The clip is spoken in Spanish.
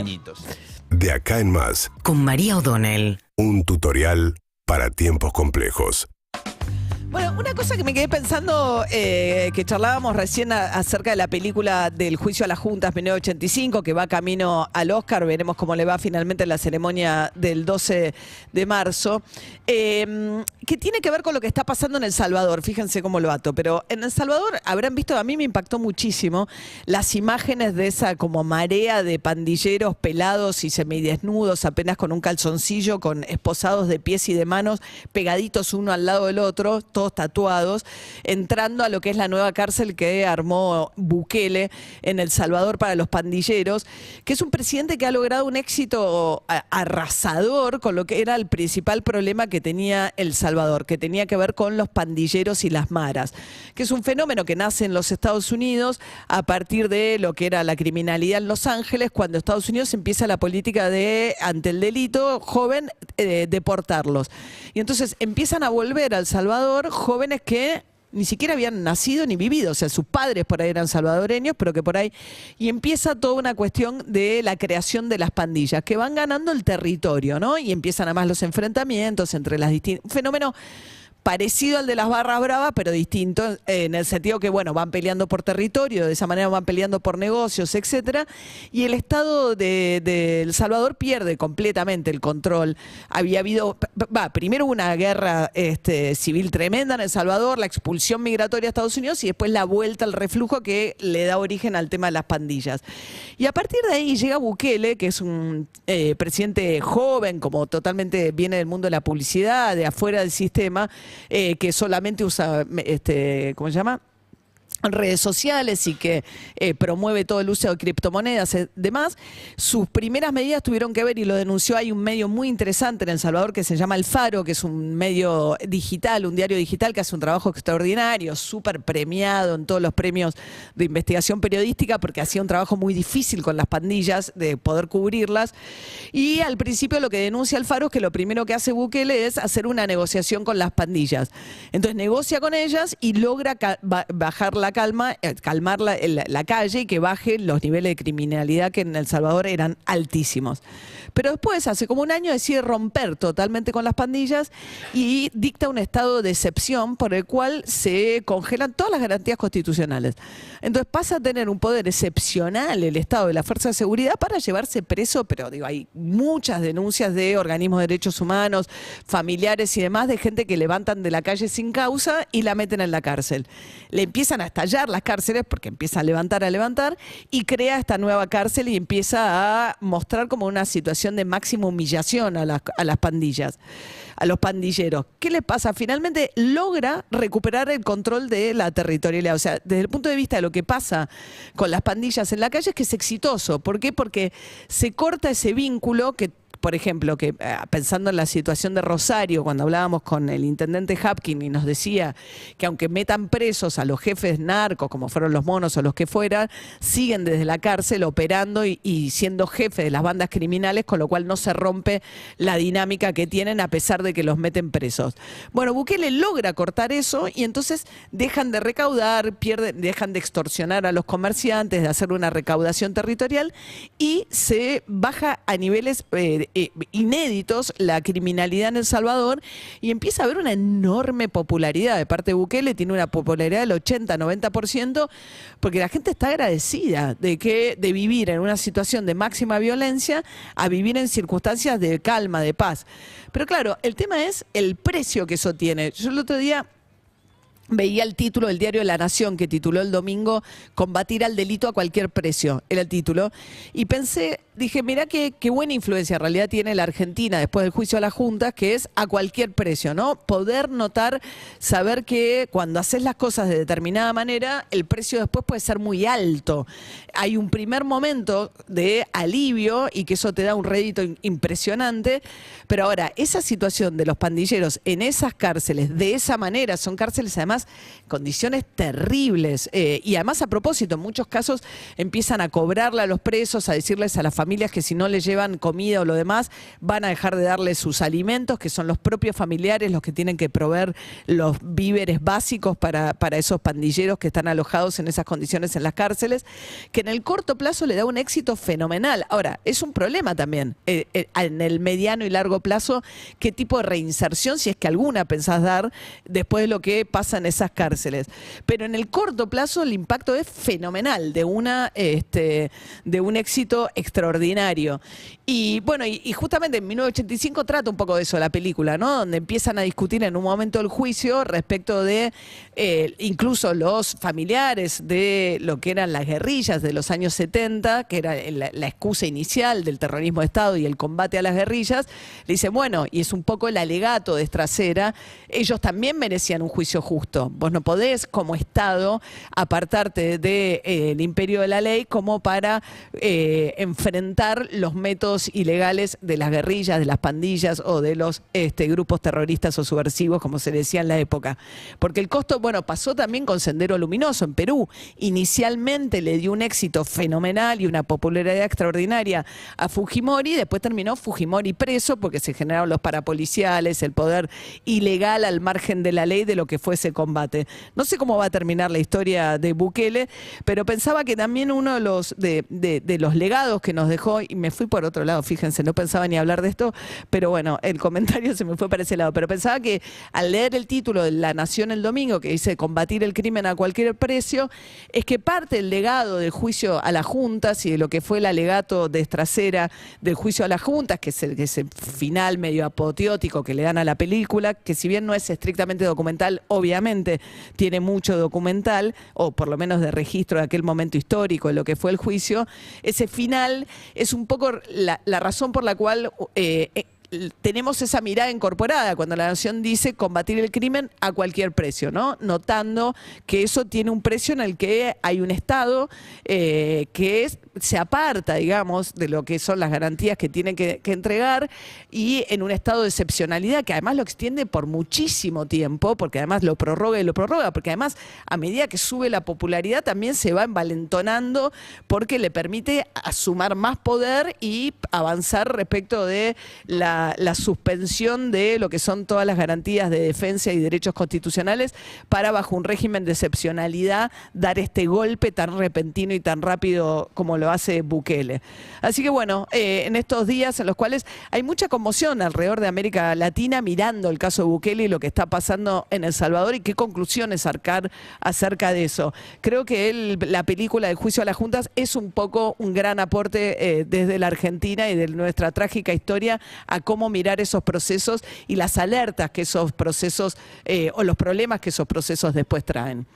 niñitos. De acá en más, Con María O'Donnell. un tutorial para tiempos complejos. Bueno, una cosa que me quedé pensando, que charlábamos recién acerca de la película del juicio a las juntas 1985, que va camino al Oscar, veremos cómo le va finalmente en la ceremonia del 12 de marzo, que tiene que ver con lo que está pasando en El Salvador, fíjense cómo lo ato, pero en El Salvador habrán visto, a mí me impactó muchísimo las imágenes de esa como marea de pandilleros pelados y semidesnudos, apenas con un calzoncillo, con esposados de pies y de manos, pegaditos uno al lado del otro, todos tatuados, entrando a lo que es la nueva cárcel que armó Bukele en El Salvador para los pandilleros, que es un presidente que ha logrado un éxito arrasador con lo que era el principal problema que tenía El Salvador, que tenía que ver con los pandilleros y las maras, que es un fenómeno que nace en los Estados Unidos a partir de lo que era la criminalidad en Los Ángeles, cuando Estados Unidos empieza la política de, ante el delito joven, deportarlos. Y entonces empiezan a volver a El Salvador jóvenes que ni siquiera habían nacido ni vivido, o sea, sus padres por ahí eran salvadoreños, pero que por ahí... Y empieza toda una cuestión de la creación de las pandillas, que van ganando el territorio, ¿no? Y empiezan además los enfrentamientos entre las distintas... Un fenómeno parecido al de las barras bravas, pero distinto, en el sentido que, bueno, van peleando por territorio, de esa manera van peleando por negocios, etcétera, y el Estado de El Salvador pierde completamente el control. Había habido, primero una guerra civil tremenda en El Salvador, la expulsión migratoria a Estados Unidos y después la vuelta al reflujo que le da origen al tema de las pandillas. Y a partir de ahí llega Bukele, que es un presidente joven, como totalmente viene del mundo de la publicidad, de afuera del sistema, que solamente usa, ¿cómo se llama?, redes sociales y que promueve todo el uso de criptomonedas y demás. Sus primeras medidas tuvieron que ver, y lo denunció, hay un medio muy interesante en El Salvador que se llama El Faro, que es un medio digital, un diario digital que hace un trabajo extraordinario, súper premiado en todos los premios de investigación periodística, porque hacía un trabajo muy difícil con las pandillas, de poder cubrirlas. Y al principio lo que denuncia El Faro es que lo primero que hace Bukele es hacer una negociación con las pandillas. Entonces negocia con ellas y logra bajar calmar la calle y que baje los niveles de criminalidad que en El Salvador eran altísimos. Pero después, hace como un año, decide romper totalmente con las pandillas y dicta un estado de excepción por el cual se congelan todas las garantías constitucionales. Entonces pasa a tener un poder excepcional el Estado de la Fuerza de Seguridad para llevarse preso, pero digo, hay muchas denuncias de organismos de derechos humanos, familiares y demás, de gente que levantan de la calle sin causa y la meten en la cárcel. Le empiezan a estallar las cárceles porque empieza a levantar, y crea esta nueva cárcel y empieza a mostrar como una situación de máxima humillación a las pandillas, a los pandilleros. ¿Qué le pasa? Finalmente logra recuperar el control de la territorialidad. O sea, desde el punto de vista de lo que pasa con las pandillas en la calle es que es exitoso. ¿Por qué? Porque se corta ese vínculo que, por ejemplo, que pensando en la situación de Rosario, cuando hablábamos con el intendente Hapkin y nos decía que aunque metan presos a los jefes narcos, como fueron los monos o los que fueran, siguen desde la cárcel operando y siendo jefes de las bandas criminales, con lo cual no se rompe la dinámica que tienen a pesar de que los meten presos. Bueno, Bukele logra cortar eso y entonces dejan de recaudar, dejan de extorsionar a los comerciantes, de hacer una recaudación territorial y se baja a niveles inéditos la criminalidad en El Salvador y empieza a haber una enorme popularidad de parte de Bukele. Tiene una popularidad del 80-90% porque la gente está agradecida de vivir en una situación de máxima violencia a vivir en circunstancias de calma, de paz. Pero claro, el tema es el precio que eso tiene. Yo el otro día veía el título del diario La Nación, que tituló el domingo "Combatir al delito a cualquier precio", era el título, y pensé, dije, mirá qué buena influencia en realidad tiene la Argentina después del juicio a las juntas, que es a cualquier precio, ¿no? Poder notar, saber que cuando haces las cosas de determinada manera, el precio después puede ser muy alto. Hay un primer momento de alivio y que eso te da un rédito impresionante, pero ahora, esa situación de los pandilleros en esas cárceles, de esa manera, son cárceles además además condiciones terribles. Y además, a propósito, en muchos casos empiezan a cobrarle a los presos, a decirles a las familias que si no les llevan comida o lo demás, van a dejar de darles sus alimentos, que son los propios familiares los que tienen que proveer los víveres básicos para esos pandilleros que están alojados en esas condiciones en las cárceles, que en el corto plazo le da un éxito fenomenal. Ahora, es un problema también, en el mediano y largo plazo, qué tipo de reinserción, si es que alguna pensás dar, después de lo que pasa en esas cárceles. Pero en el corto plazo el impacto es fenomenal, de un éxito extraordinario. Y bueno, y justamente en 1985 trata un poco de eso la película, ¿no? Donde empiezan a discutir en un momento del juicio respecto de incluso los familiares de lo que eran las guerrillas de los años 70, que era la excusa inicial del terrorismo de Estado y el combate a las guerrillas. Le dicen, bueno, y es un poco el alegato de Estracera, ellos también merecían un juicio justo. Vos no podés, como Estado, apartarte del imperio de la ley como para enfrentar los métodos ilegales de las guerrillas, de las pandillas o de los grupos terroristas o subversivos, como se decía en la época. Porque el costo, bueno, pasó también con Sendero Luminoso en Perú. Inicialmente le dio un éxito fenomenal y una popularidad extraordinaria a Fujimori, después terminó Fujimori preso porque se generaron los parapoliciales, el poder ilegal al margen de la ley de lo que fue ese combate. No sé cómo va a terminar la historia de Bukele, pero pensaba que también uno de los legados que nos dejó, y me fui por otro lado, fíjense, no pensaba ni hablar de esto, pero bueno, el comentario se me fue para ese lado, pero pensaba que al leer el título de La Nación el domingo, que dice combatir el crimen a cualquier precio, es que parte del legado del juicio a las juntas y de lo que fue el alegato de Estracera del juicio a las juntas, que es ese final medio apoteótico que le dan a la película, que si bien no es estrictamente documental, obviamente tiene mucho documental, o por lo menos de registro de aquel momento histórico, de lo que fue el juicio. Ese final es un poco la razón por la cual tenemos esa mirada incorporada cuando La Nación dice combatir el crimen a cualquier precio, ¿no? Notando que eso tiene un precio en el que hay un Estado se aparta, digamos, de lo que son las garantías que tiene que entregar, y en un estado de excepcionalidad que además lo extiende por muchísimo tiempo, porque además lo prorroga y lo prorroga, porque además a medida que sube la popularidad también se va envalentonando porque le permite sumar más poder y avanzar respecto de la suspensión de lo que son todas las garantías de defensa y derechos constitucionales para, bajo un régimen de excepcionalidad, dar este golpe tan repentino y tan rápido como lo hace Bukele. Así que bueno, en estos días en los cuales hay mucha conmoción alrededor de América Latina mirando el caso de Bukele y lo que está pasando en El Salvador y qué conclusiones sacar acerca de eso. Creo que la película del juicio a las juntas es un poco un gran aporte desde la Argentina y de nuestra trágica historia a cómo mirar esos procesos y las alertas que esos procesos o los problemas que esos procesos después traen.